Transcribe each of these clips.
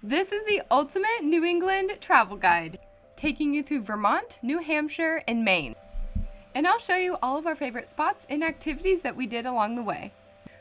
This is the ultimate New England travel guide, taking you through Vermont, New Hampshire, and Maine. And I'll show you all of our favorite spots and activities that we did along the way.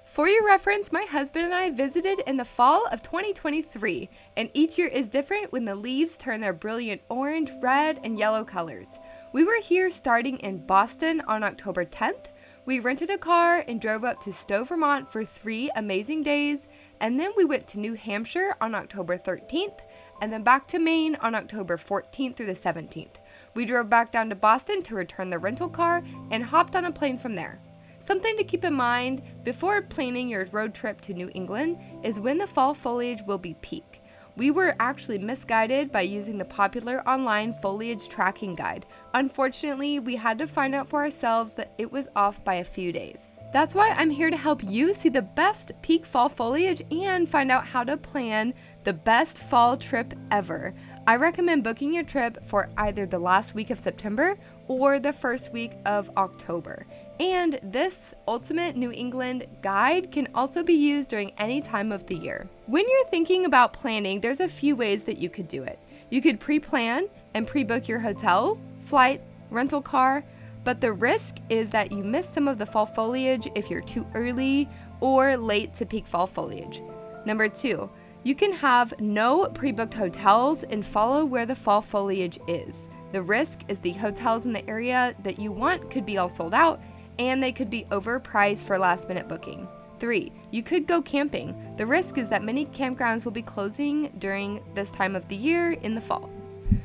For your reference, my husband and I visited in the fall of 2023, and each year is different when the leaves turn their brilliant orange, red, and yellow colors. We were here starting in Boston on October 10th. We rented a car and drove up to Stowe, Vermont for 3 amazing days, and then we went to New Hampshire on October 13th, and then back to Maine on October 14th through the 17th. We drove back down to Boston to return the rental car and hopped on a plane from there. Something to keep in mind before planning your road trip to New England is when the fall foliage will be peak. We were actually misguided by using the popular online foliage tracking guide. Unfortunately, we had to find out for ourselves that it was off by a few days. That's why I'm here to help you see the best peak fall foliage and find out how to plan the best fall trip ever. I recommend booking your trip for either the last week of September or the first week of October. And this ultimate New England guide can also be used during any time of the year. When you're thinking about planning, there's a few ways that you could do it. You could pre-plan and pre-book your hotel, flight, rental car, but the risk is that you miss some of the fall foliage if you're too early or late to peak fall foliage. Number 2, you can have no pre-booked hotels and follow where the fall foliage is. The risk is the hotels in the area that you want could be all sold out, and they could be overpriced for last minute booking. 3, you could go camping. The risk is that many campgrounds will be closing during this time of the year in the fall.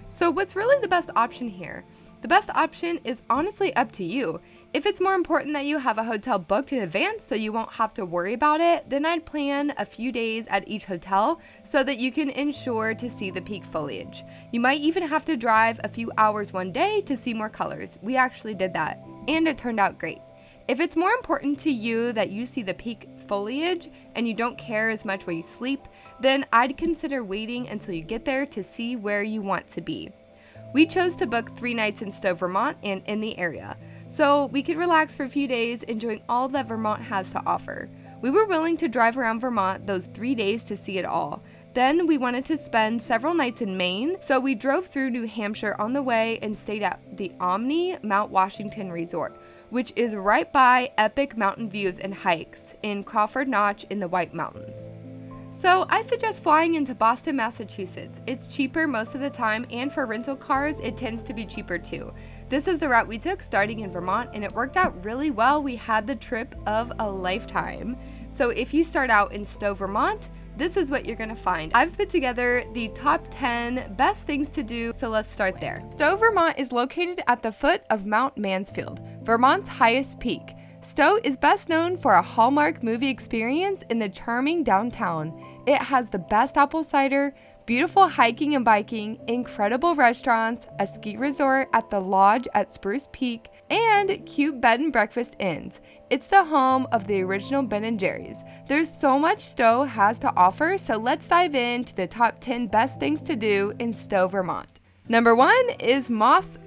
So what's really the best option here? The best option is honestly up to you. If it's more important that you have a hotel booked in advance so you won't have to worry about it, then I'd plan a few days at each hotel so that you can ensure to see the peak foliage. You might even have to drive a few hours one day to see more colors. We actually did that, and it turned out great. If it's more important to you that you see the peak foliage and you don't care as much where you sleep, then I'd consider waiting until you get there to see where you want to be. We chose to book 3 nights in Stowe, Vermont and in the area, so we could relax for a few days enjoying all that Vermont has to offer. We were willing to drive around Vermont those 3 days to see it all. Then we wanted to spend several nights in Maine, so we drove through New Hampshire on the way and stayed at the Omni Mount Washington Resort, which is right by epic mountain views and hikes in Crawford Notch in the White Mountains. So I suggest flying into Boston, Massachusetts. It's cheaper most of the time, and for rental cars, it tends to be cheaper too. This is the route we took starting in Vermont, and it worked out really well. We had the trip of a lifetime. So if you start out in Stowe, Vermont, this is what you're gonna find. I've put together the top 10 best things to do, so let's start there. Stowe, Vermont is located at the foot of Mount Mansfield, Vermont's highest peak. Stowe is best known for a Hallmark movie experience in the charming downtown. It has the best apple cider, beautiful hiking and biking, incredible restaurants, a ski resort at the lodge at Spruce Peak, and cute bed and breakfast inns. It's the home of the original Ben & Jerry's. There's so much Stowe has to offer, so let's dive into the top 10 best things to do in Stowe, Vermont. Number 1 is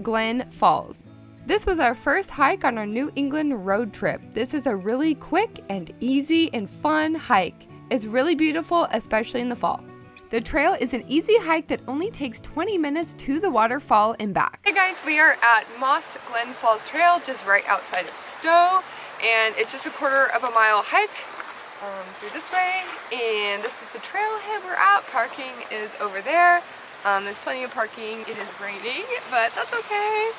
Glen Falls. This was our first hike on our New England road trip. This is a really quick and easy and fun hike. It's really beautiful, especially in the fall. The trail is an easy hike that only takes 20 minutes to the waterfall and back. Hey guys, we are at Glen Falls Trail, just right outside of Stowe, and it's just a 1/4 mile hike through this way, and this is the trailhead we're at. Parking is over there. There's plenty of parking. It is raining, but that's okay.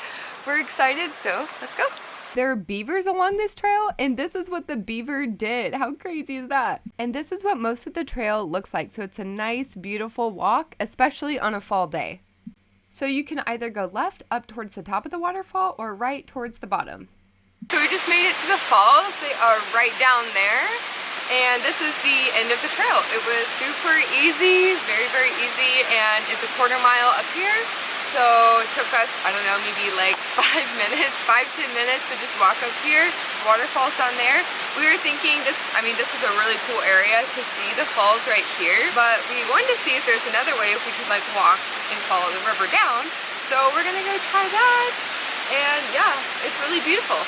We're excited, so let's go. There are beavers along this trail, and this is what the beaver did. How crazy is that? And this is what most of the trail looks like, so it's a nice, beautiful walk, especially on a fall day. So you can either go left up towards the top of the waterfall or right towards the bottom. So we just made it to the falls. They are right down there, and this is the end of the trail. It was super easy, very, very easy, and it's a 1/4 mile up here. So it took us, I don't know, maybe like 5 minutes, 5-10 minutes to just walk up here. Waterfalls down there. We were thinking this is a really cool area to see the falls right here, but we wanted to see if there's another way if we could like walk and follow the river down. So we're gonna go try that, and yeah, it's really beautiful.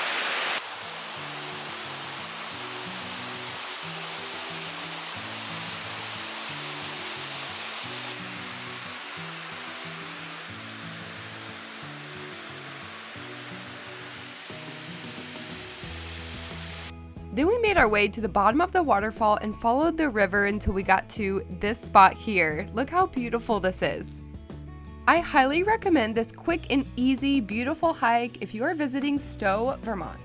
Then we made our way to the bottom of the waterfall and followed the river until we got to this spot here. Look how beautiful this is. I highly recommend this quick and easy, beautiful hike if you are visiting Stowe, Vermont.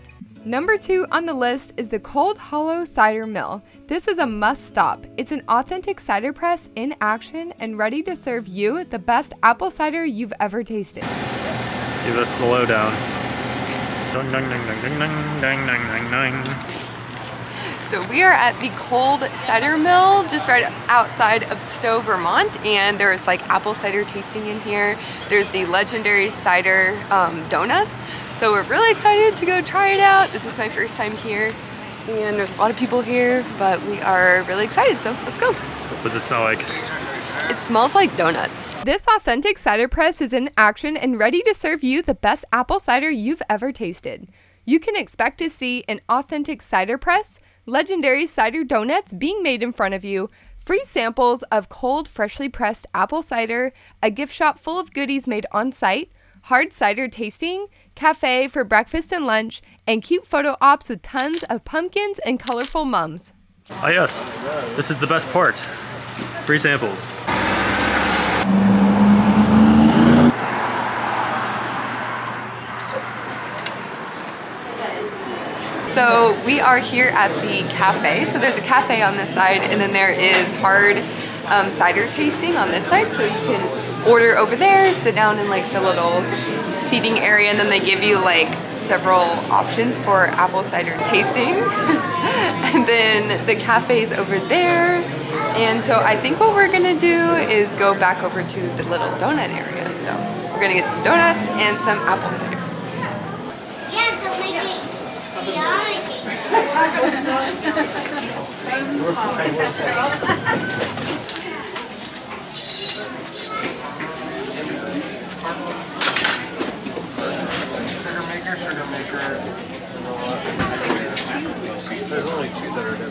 Number 2 on the list is the Cold Hollow Cider Mill. This is a must stop. It's an authentic cider press in action and ready to serve you the best apple cider you've ever tasted. Give us the lowdown. Ding, ding, ding, ding, ding, ding, ding, ding, ding. So we are at the Cold Cider Mill just right outside of Stowe, Vermont, and there's like apple cider tasting in here. There's the legendary cider donuts. So we're really excited to go try it out. This is my first time here, and there's a lot of people here, but we are really excited, so let's go. What does it smell like? It smells like donuts. This authentic cider press is in action and ready to serve you the best apple cider you've ever tasted. You can expect to see an authentic cider press, legendary cider donuts being made in front of you, free samples of cold, freshly pressed apple cider, a gift shop full of goodies made on site, hard cider tasting, cafe for breakfast and lunch, and cute photo ops with tons of pumpkins and colorful mums. Ah yes, this is the best part. Free samples. So we are here at the cafe. So there's a cafe on this side, and then there is hard cider tasting on this side. So you can order over there, sit down in like the little seating area, and then they give you like several options for apple cider tasting. And then the cafe's over there. And so I think what we're gonna do is go back over to the little donut area. So we're gonna get some donuts and some apple cider.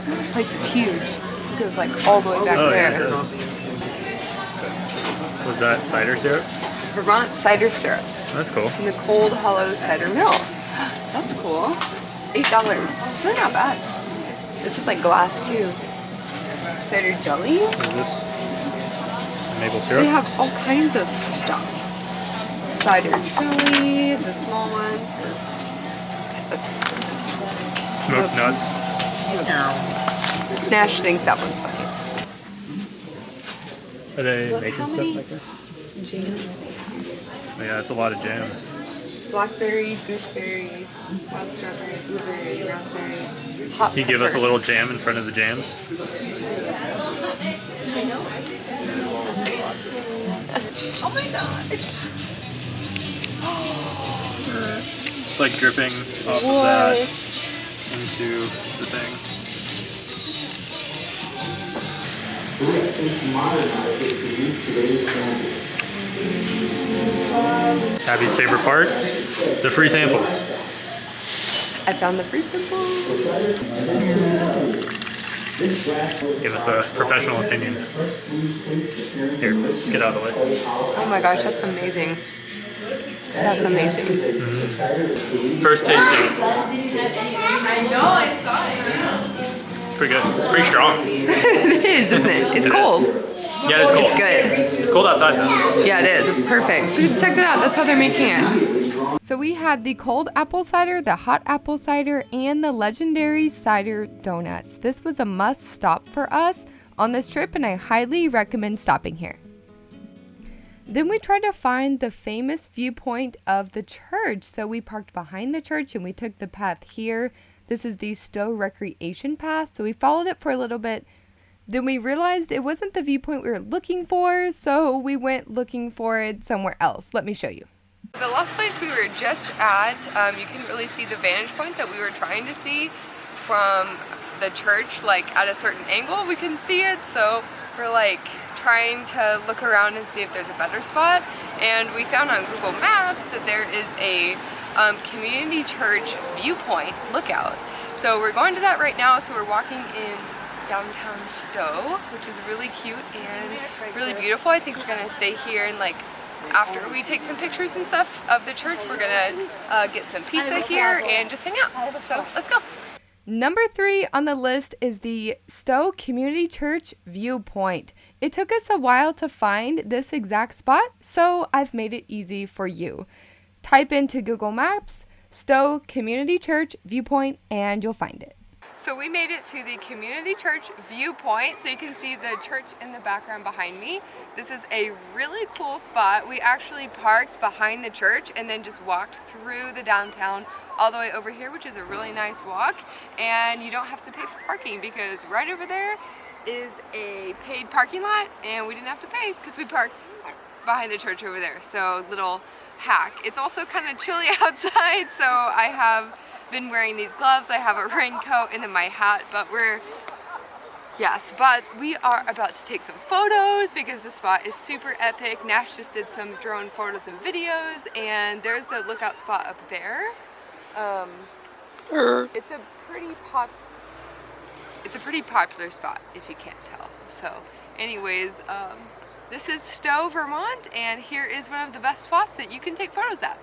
This place is huge. It goes like all the way back there. Yeah, it does. Was that cider syrup? Vermont cider syrup. That's cool. In the Cold Hollow Cider Mill. That's cool. $8. Really not bad. This is like glass too. Cider jelly. What is this? Some maple syrup? They have all kinds of stuff. Cider jelly, the small ones for Smoked nuts. smoked nuts. Nash thinks that one's funny. Are they Look making how stuff many like this? jams they have. Oh, yeah, that's a lot of jam. Blackberry, gooseberry, wild strawberry, blueberry, raspberry, hot Can you give us a little jam in front of the jams? Oh my gosh! It's like dripping off of that into the thing. Abby's favorite part? The free samples. I found the free samples. Give us a professional opinion. Here, let's get out of the way. Oh my gosh, that's amazing. That's amazing. First tasting. I know, I saw it. It's pretty good. It's pretty strong. It is, isn't it? It's cold. Yeah, it is cold. It's good. It's cold outside though. Yeah, it is. It's perfect. Check it out. That's how they're making it. So we had the cold apple cider, the hot apple cider, and the legendary cider donuts. This was a must stop for us on this trip, and I highly recommend stopping here. Then we tried to find the famous viewpoint of the church. So we parked behind the church and we took the path here. This is the Stowe Recreation Path. So we followed it for a little bit. Then we realized it wasn't the viewpoint we were looking for, so we went looking for it somewhere else. Let me show you. The last place we were just at, you can really see the vantage point that we were trying to see from the church, like at a certain angle we can see it. So we're like trying to look around and see if there's a better spot. And we found on Google Maps that there is a community church viewpoint lookout. So we're going to that right now. So we're walking in downtown Stowe, which is really cute and really beautiful. I think we're gonna stay here and like after we take some pictures and stuff of the church, we're gonna get some pizza here and just hang out. So let's go. Number 3 on the list is the Stowe Community Church viewpoint. It took us a while to find this exact spot, so I've made it easy for you. Type into Google Maps, Stowe Community Church viewpoint, and you'll find it. So we made it to the Community Church viewpoint, so you can see the church in the background behind me. This is a really cool spot. We actually parked behind the church and then just walked through the downtown all the way over here, which is a really nice walk. And you don't have to pay for parking because right over there is a paid parking lot, and we didn't have to pay because we parked behind the church over there. So little hack. It's also kind of chilly outside, so I have been wearing these gloves. I have a raincoat and then my hat, but we are about to take some photos because the spot is super epic. Nash just did some drone photos and videos, and there's the lookout spot up there. It's a pretty popular spot if you can't tell. So anyways, this is Stowe, Vermont, and here is one of the best spots that you can take photos at.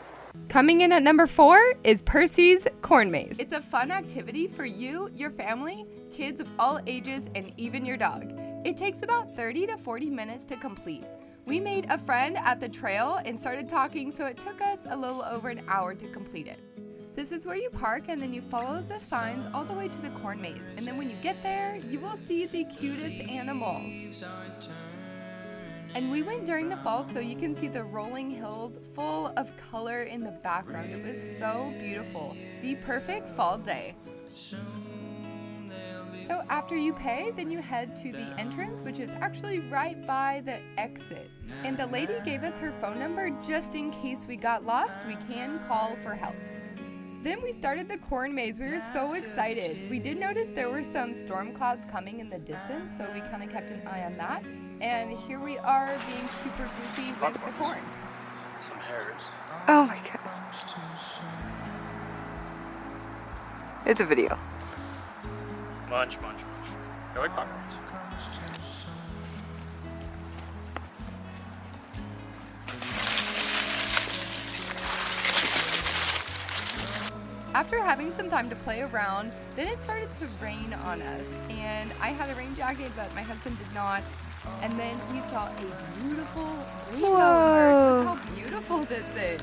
Coming in at number 4 is Percy's Corn Maze. It's a fun activity for you, your family, kids of all ages, and even your dog. It takes about 30 to 40 minutes to complete. We made a friend at the trail and started talking, so it took us a little over an hour to complete it. This is where you park, and then you follow the signs all the way to the corn maze. And then when you get there, you will see the cutest animals. And we went during the fall, so you can see the rolling hills full of color in the background. It was so beautiful. The perfect fall day. So after you pay, then you head to the entrance, which is actually right by the exit. And the lady gave us her phone number just in case we got lost. We can call for help. Then we started the corn maze. We were so excited. We did notice there were some storm clouds coming in the distance, so we kind of kept an eye on that. And here we are being super goofy with the corn. Some hairs. Oh my gosh. It's a video. Munch. They're like popcorns. After having some time to play around, then it started to rain on us, and I had a rain jacket, but my husband did not. And then we saw a beautiful rainbow. Look how beautiful this is.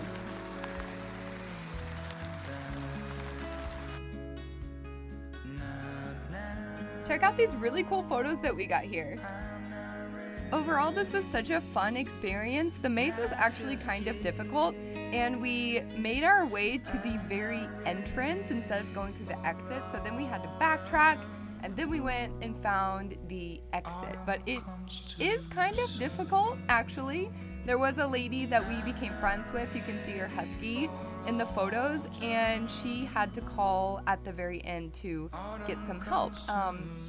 Check out these really cool photos that we got here. Overall, this was such a fun experience. The maze was actually kind of difficult, and we made our way to the very entrance instead of going through the exit. So then we had to backtrack, and then we went and found the exit. But it is kind of difficult, actually. There was a lady that we became friends with. You can see her husky in the photos, and she had to call at the very end to get some help.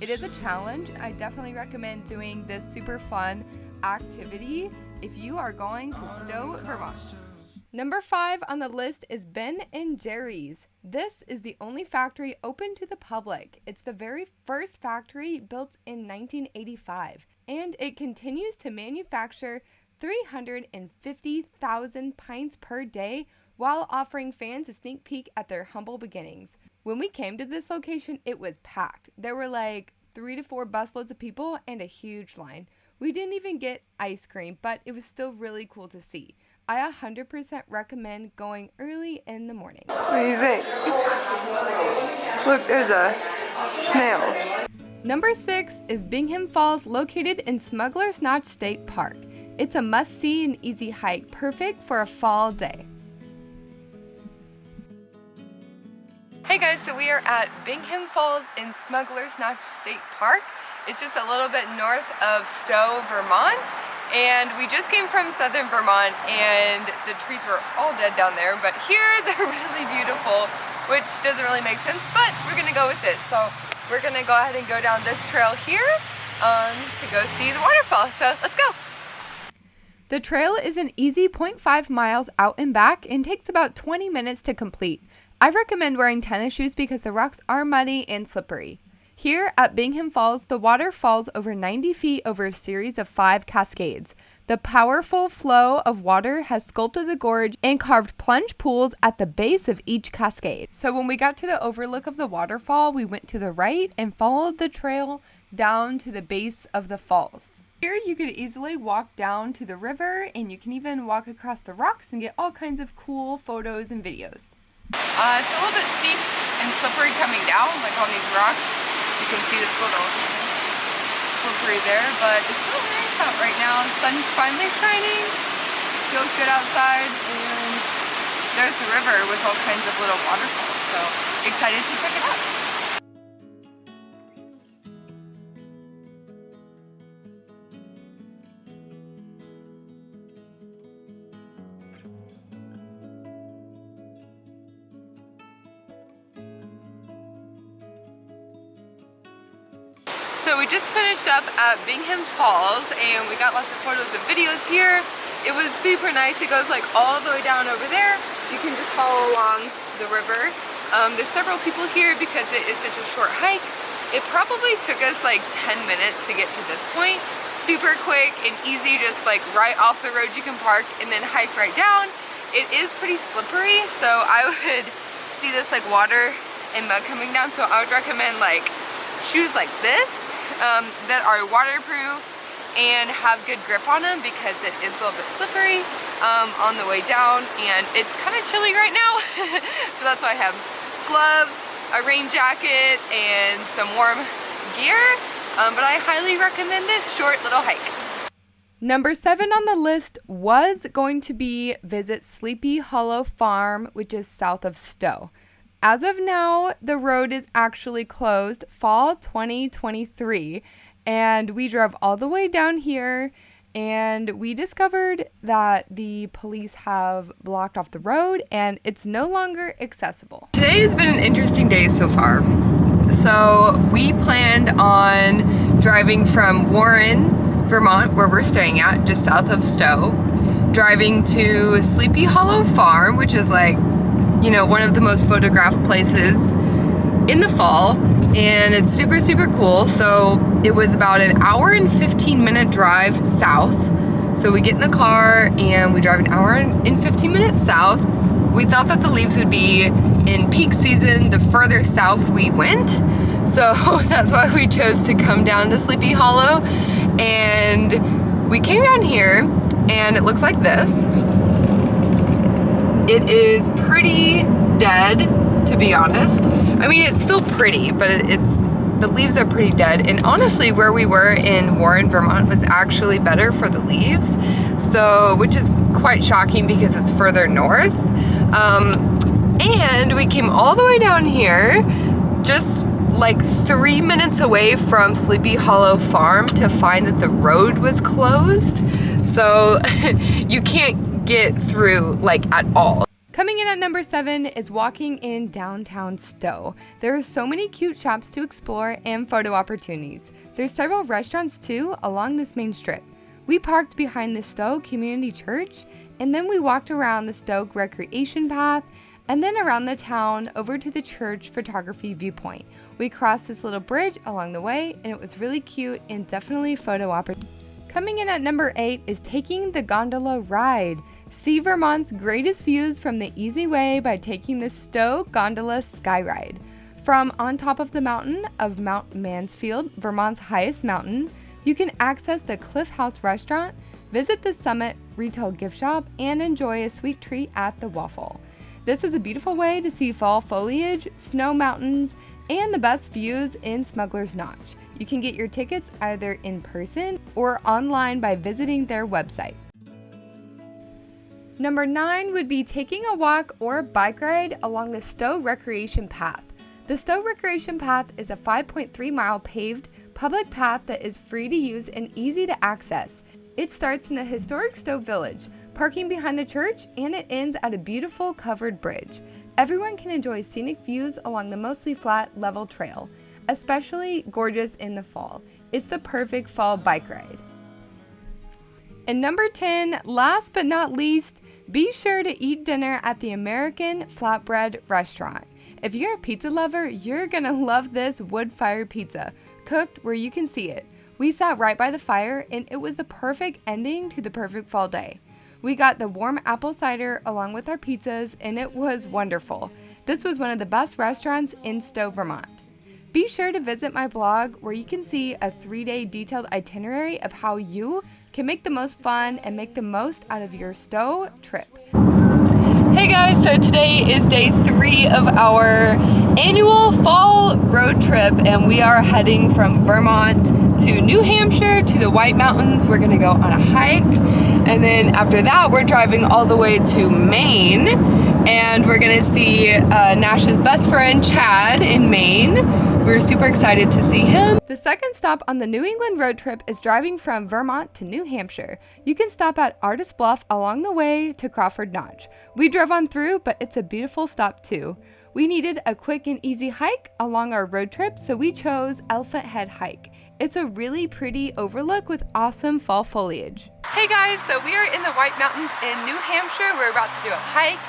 It is a challenge. I definitely recommend doing this super fun activity if you are going to Stowe, Vermont. Number 5 on the list is Ben & Jerry's. This is the only factory open to the public. It's the very first factory built in 1985, and it continues to manufacture 350,000 pints per day while offering fans a sneak peek at their humble beginnings. When we came to this location, it was packed. There were like 3 to 4 busloads of people and a huge line. We didn't even get ice cream, but it was still really cool to see. I 100% recommend going early in the morning. What do you think? Look, there's a snail. Number 6 is Bingham Falls, located in Smuggler's Notch State Park. It's a must-see and easy hike, perfect for a fall day. Hey guys, so we are at Bingham Falls in Smuggler's Notch State Park. It's just a little bit north of Stowe, Vermont. And we just came from southern Vermont, and the trees were all dead down there, but here they're really beautiful, which doesn't really make sense, but we're gonna go with it. So we're gonna go ahead and go down this trail here to go see the waterfall. So let's go. The trail is an easy 0.5 miles out and back and takes about 20 minutes to complete. I recommend wearing tennis shoes because the rocks are muddy and slippery. Here at Bingham Falls, the water falls over 90 feet over a series of 5 cascades. The powerful flow of water has sculpted the gorge and carved plunge pools at the base of each cascade. So when we got to the overlook of the waterfall, we went to the right and followed the trail down to the base of the falls. Here you could easily walk down to the river, and you can even walk across the rocks and get all kinds of cool photos and videos. It's a little bit steep and slippery coming down, like on these rocks. You can see it's a little slippery there, but it's really nice out right now. The sun's finally shining, feels good outside, and there's the river with all kinds of little waterfalls, so excited to check it out. So we just finished up at Bingham Falls and we got lots of photos and videos here. It was super nice. It goes like all the way down over there. You can just follow along the river. There's several people here because it is such a short hike. It probably took us like 10 minutes to get to this point. Super quick and easy, just like right off the road you can park and then hike right down. It is pretty slippery, so I would see this like water and mud coming down, so I would recommend like shoes like this that are waterproof and have good grip on them because it is a little bit slippery on the way down, and it's kind of chilly right now. So that's why I have gloves, a rain jacket, and some warm gear, but I highly recommend this short little hike. Number 7 on the list was going to be visit Sleepy Hollow Farm, which is south of Stowe. As of now, the road is actually closed fall 2023, and we drove all the way down here and we discovered that the police have blocked off the road and it's no longer accessible. Today has been an interesting day so far. So we planned on driving from Warren, Vermont, where we're staying at, just south of Stowe, driving to Sleepy Hollow Farm, which is like, you know, one of the most photographed places in the fall, and it's super, super cool. So it was about an hour and 15-minute drive south. So we get in the car and we drive an hour and 15 minutes south. We thought that the leaves would be in peak season the further south we went. So that's why we chose to come down to Sleepy Hollow. And we came down here and it looks like this. It is pretty dead, to be honest. I mean, it's still pretty, but the leaves are pretty dead. And honestly, where we were in Warren, Vermont was actually better for the leaves. So, which is quite shocking because it's further north. And we came all the way down here, just like 3 minutes away from Sleepy Hollow Farm, to find that the road was closed. So you can't get through like at all. Coming in at number 7 is walking in downtown Stowe. There are so many cute shops to explore and photo opportunities. There's several restaurants too along this main strip. We parked behind the Stowe Community Church, and then we walked around the Stowe Recreation Path, and then around the town over to the church photography viewpoint. We crossed this little bridge along the way, and it was really cute and definitely photo opportunity. Coming in at number 8 is taking the gondola ride. See Vermont's greatest views from the easy way by taking the Stowe Gondola Sky Ride. From on top of the mountain of Mount Mansfield, Vermont's highest mountain, you can access the Cliff House restaurant, visit the Summit retail gift shop, and enjoy a sweet treat at the Waffle. This is a beautiful way to see fall foliage, snow mountains, and the best views in Smuggler's Notch. You can get your tickets either in person or online by visiting their website. Number 9 would be taking a walk or bike ride along the Stowe Recreation Path. The Stowe Recreation Path is a 5.3 mile paved public path that is free to use and easy to access. It starts in the historic Stowe Village, parking behind the church, and it ends at a beautiful covered bridge. Everyone can enjoy scenic views along the mostly flat, level trail, especially gorgeous in the fall. It's the perfect fall bike ride. And number 10, last but not least, be sure to eat dinner at the American Flatbread Restaurant. If you're a pizza lover, you're gonna love this wood-fired pizza, cooked where you can see it. We sat right by the fire, and it was the perfect ending to the perfect fall day. We got the warm apple cider along with our pizzas, and it was wonderful. This was one of the best restaurants in Stowe, Vermont. Be sure to visit my blog where you can see a 3-day detailed itinerary of how you can make the most fun and make the most out of your Stowe trip. Hey guys, so today is day 3 of our annual fall road trip, and we are heading from Vermont to New Hampshire to the White Mountains. We're gonna go on a hike, and then after that we're driving all the way to Maine, and we're gonna see Nash's best friend Chad in Maine. We're super excited to see him. The second stop on the New England road trip is driving from Vermont to New Hampshire. You can stop at Artist Bluff along the way to Crawford Notch. We drove on through, but it's a beautiful stop too. We needed a quick and easy hike along our road trip, so we chose Elephant Head Hike. It's a really pretty overlook with awesome fall foliage. Hey guys, so we are in the White Mountains in New Hampshire. We're about to do a hike.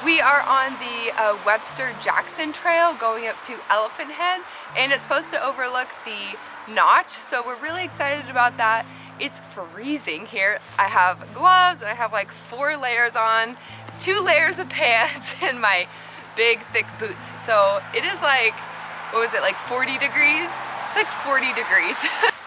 We are on the Webster-Jackson Trail going up to Elephant Head, and it's supposed to overlook the notch, so we're really excited about that. It's freezing here. I have gloves, and I have like 4 layers on, 2 layers of pants, and my big thick boots. So it is like, what was it, like 40 degrees? It's like 40 degrees.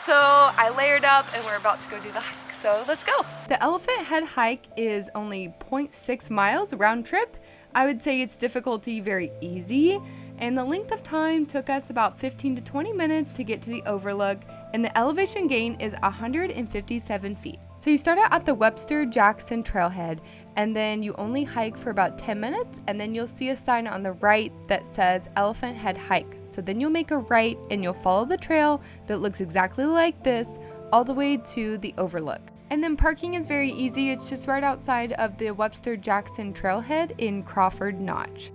So I layered up and we're about to go do the hike, so let's go. The Elephant Head hike is only 0.6 miles round trip. I would say its difficulty very easy, and the length of time took us about 15 to 20 minutes to get to the overlook, and the elevation gain is 157 feet. So you start out at the Webster-Jackson trailhead, and then you only hike for about 10 minutes, and then you'll see a sign on the right that says Elephant Head Hike. So then you'll make a right and you'll follow the trail that looks exactly like this all the way to the overlook. And then parking is very easy. It's just right outside of the Webster-Jackson trailhead in Crawford Notch.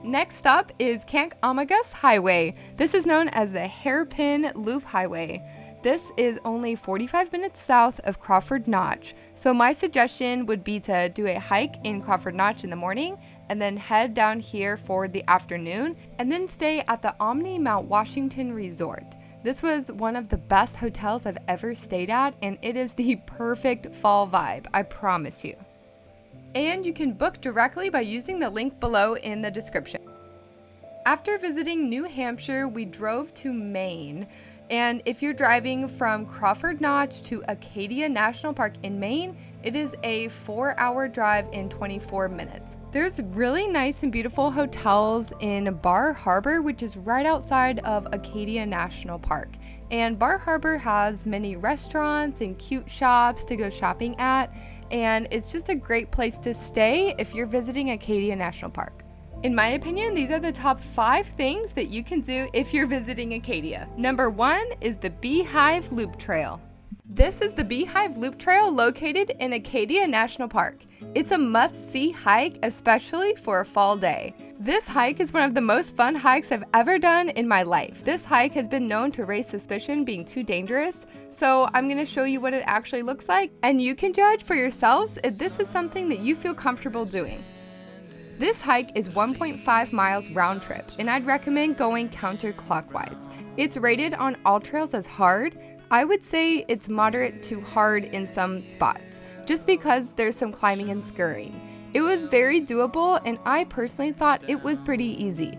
Next stop is Kank-Amagus Highway. This is known as the Hairpin Loop Highway. This is only 45 minutes south of Crawford Notch. So my suggestion would be to do a hike in Crawford Notch in the morning and then head down here for the afternoon and then stay at the Omni Mount Washington Resort. This was one of the best hotels I've ever stayed at, and it is the perfect fall vibe, I promise you. And you can book directly by using the link below in the description. After visiting New Hampshire, we drove to Maine. And if you're driving from Crawford Notch to Acadia National Park in Maine, it is a 4-hour drive in 24 minutes. There's really nice and beautiful hotels in Bar Harbor, which is right outside of Acadia National Park. And Bar Harbor has many restaurants and cute shops to go shopping at, and it's just a great place to stay if you're visiting Acadia National Park. In my opinion, these are the top 5 things that you can do if you're visiting Acadia. Number 1 is the Beehive Loop Trail. This is the Beehive Loop Trail located in Acadia National Park. It's a must-see hike, especially for a fall day. This hike is one of the most fun hikes I've ever done in my life. This hike has been known to raise suspicion being too dangerous, so I'm going to show you what it actually looks like, and you can judge for yourselves if this is something that you feel comfortable doing. This hike is 1.5 miles round trip, and I'd recommend going counterclockwise. It's rated on AllTrails as hard. I would say it's moderate to hard in some spots, just because there's some climbing and scurrying. It was very doable, and I personally thought it was pretty easy.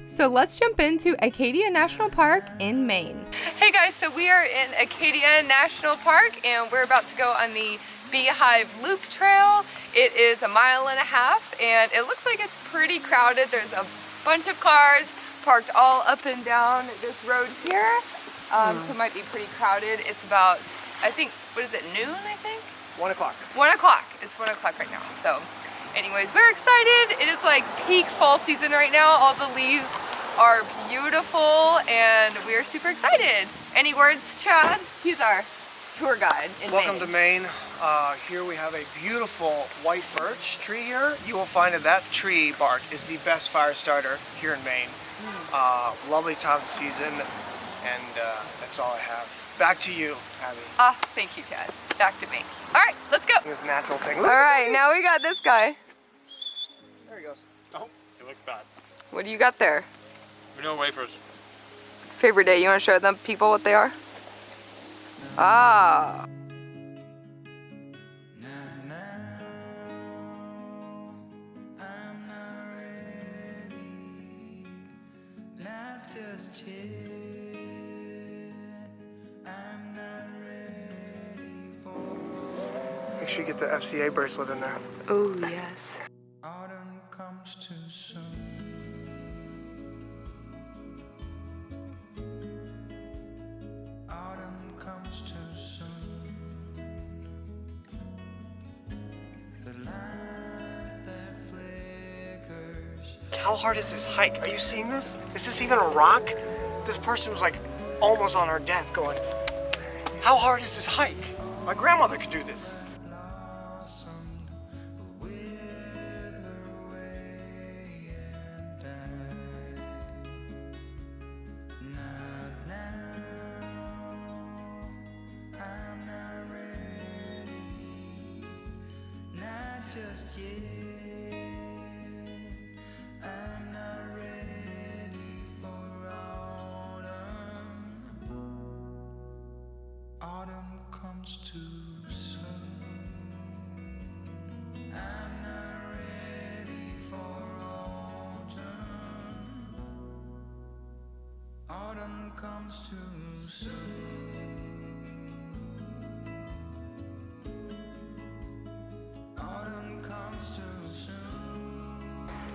So let's jump into Acadia National Park in Maine. Hey guys, so we are in Acadia National Park, and we're about to go on the Beehive Loop Trail. It is 1.5 miles, and it looks like it's pretty crowded. There's a bunch of cars parked all up and down this road here. So it might be pretty crowded. It's about, I think, what is it, noon, I think? 1 o'clock. 1 o'clock. It's 1 o'clock right now. So anyways, we're excited. It is like peak fall season right now. All the leaves are beautiful, and we are super excited. Any words, Chad? He's our tour guide in Maine. Welcome to Maine. Here we have a beautiful white birch tree here. You will find that tree bark is the best fire starter here in Maine. Lovely time of the season, and that's all I have. Back to you, Abby. Thank you, Chad. Back to me. All right, let's go. This natural thing. All right, now we got this guy. There he goes. Oh, you look bad. What do you got there? Vanilla wafers. Favorite day, you want to show them people what they are? Ah. Make sure you get the FCA bracelet in there. Oh, yes. Autumn comes too soon. Autumn comes too soon. The light that flickers. How hard is this hike? Are you seeing this? Is this even a rock? This person was like almost on her death going, how hard is this hike? My grandmother could do this. Just yet, I'm not ready for autumn. Autumn comes too soon. I'm not ready for autumn. Autumn comes too soon.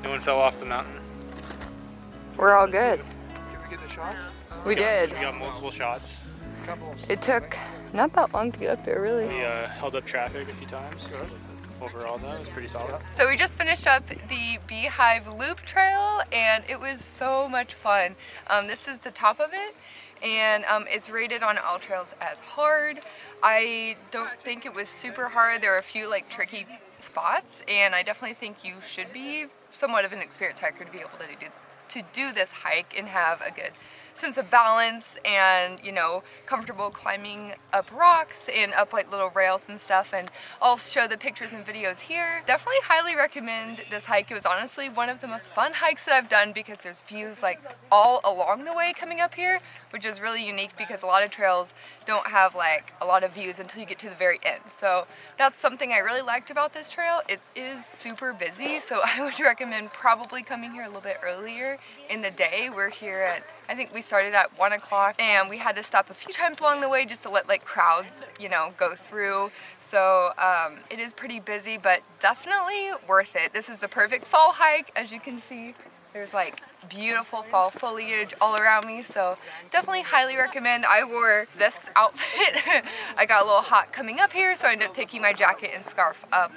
No one fell off the mountain. We're all good. Did we get the shot? We did. We got multiple shots. It took not that long to get up there, really. We held up traffic a few times. Overall, though, it was pretty solid. So we just finished up the Beehive Loop Trail, and it was so much fun. This is the top of it, and it's rated on All Trails as hard. I don't think it was super hard. There were a few like tricky spots, and I definitely think you should be somewhat of an experienced hiker to be able to do this hike and have a good sense of balance and, you know, comfortable climbing up rocks and up like little rails and stuff. And I'll show the pictures and videos here. Definitely highly recommend this hike. It was honestly one of the most fun hikes that I've done because there's views like all along the way coming up here, which is really unique because a lot of trails don't have like a lot of views until you get to the very end. So that's something I really liked about this trail. It is super busy, so I would recommend probably coming here a little bit earlier in the day. We're here at, I think we started at 1 o'clock, and we had to stop a few times along the way just to let like crowds, you know, go through. So it is pretty busy, but definitely worth it. This is the perfect fall hike, as you can see. There's like beautiful fall foliage all around me, so definitely highly recommend. I wore this outfit. I got a little hot coming up here, so I ended up taking my jacket and scarf up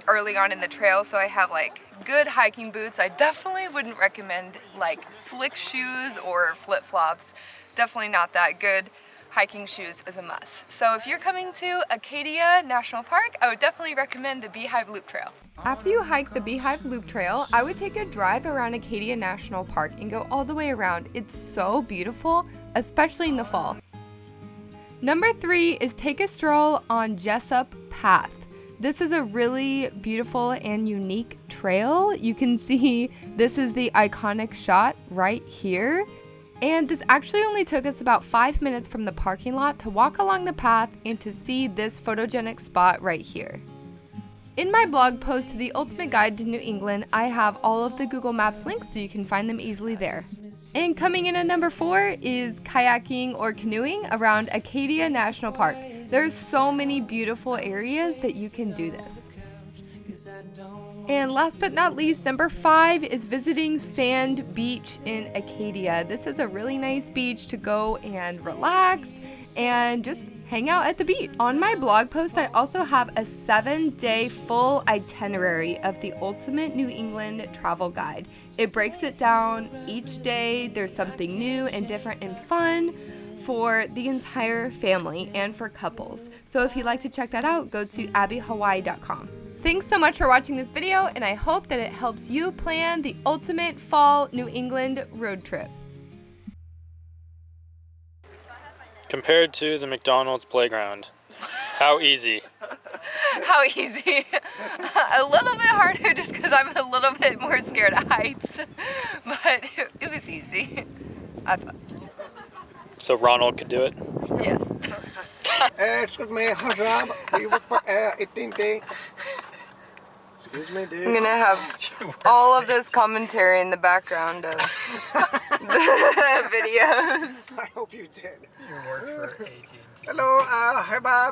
early on in the trail, so I have like good hiking boots. I definitely wouldn't recommend like slick shoes or flip-flops. Definitely not that good. Hiking shoes is a must. So if you're coming to Acadia National Park, I would definitely recommend the Beehive Loop Trail. After you hike the Beehive Loop Trail, I would take a drive around Acadia National Park and go all the way around. It's so beautiful, especially in the fall. Number 3 is take a stroll on Jessup Path. This is a really beautiful and unique trail. You can see this is the iconic shot right here. And this actually only took us about 5 minutes from the parking lot to walk along the path and to see this photogenic spot right here. In my blog post to the Ultimate Guide to New England, I have all of the Google Maps links so you can find them easily there. And coming in at number 4 is kayaking or canoeing around Acadia National Park. There's so many beautiful areas that you can do this. And last but not least, number 5 is visiting Sand Beach in Acadia. This is a really nice beach to go and relax and just hang out at the beach. On my blog post, I also have a 7-day full itinerary of the Ultimate New England Travel Guide. It breaks it down each day. There's something new and different and fun for the entire family and for couples. So if you'd like to check that out, go to abbyhawaii.com. Thanks so much for watching this video, and I hope that it helps you plan the ultimate fall New England road trip. Compared to the McDonald's playground, how easy? How easy. A little bit harder just because I'm a little bit more scared of heights, but it was easy, I thought. So Ronald could do it? Yes. Excuse me, Hajab. Do you work for 18D? Excuse me, dude. I'm gonna have all of this commentary in the background of the videos. I hope you did. You work for AT&T. Hello, hi Bob.